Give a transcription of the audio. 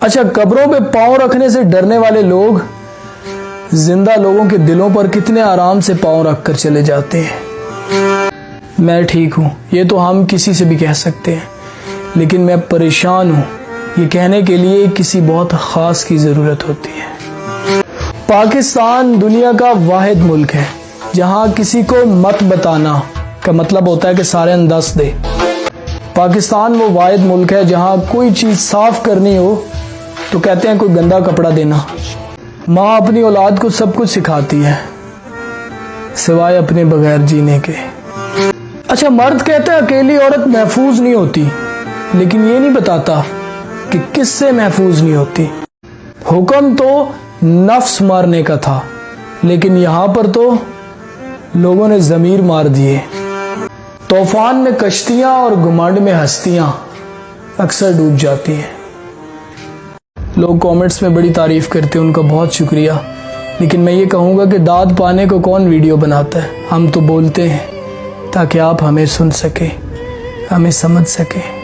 अच्छा, कब्रों पे पांव रखने से डरने वाले लोग जिंदा लोगों के दिलों पर कितने आराम से पांव रखकर चले जाते हैं। मैं ठीक हूं, ये तो हम किसी से भी कह सकते हैं, लेकिन मैं परेशान हूं, ये कहने के लिए किसी बहुत खास की जरूरत होती है। पाकिस्तान दुनिया का वाहिद मुल्क है जहां किसी को मत बताना का मतलब होता है कि सारे अंदाज दे। पाकिस्तान वो वाहिद मुल्क है जहां कोई चीज साफ करनी हो तो कहते हैं कोई गंदा कपड़ा देना। माँ अपनी औलाद को सब कुछ सिखाती है सिवाय अपने बगैर जीने के। अच्छा, मर्द कहते हैं अकेली औरत महफूज नहीं होती, लेकिन ये नहीं बताता कि किससे महफूज नहीं होती। हुक्म तो नफ्स मारने का था, लेकिन यहां पर तो लोगों ने जमीर मार दिए। तूफान में कश्तियां और घुमंड में हस्तियां अक्सर डूब जाती हैं। लोग कमेंट्स में बड़ी तारीफ करते हैं, उनका बहुत शुक्रिया, लेकिन मैं ये कहूँगा कि दाद पाने को कौन वीडियो बनाता है। हम तो बोलते हैं ताकि आप हमें सुन सके, हमें समझ सके।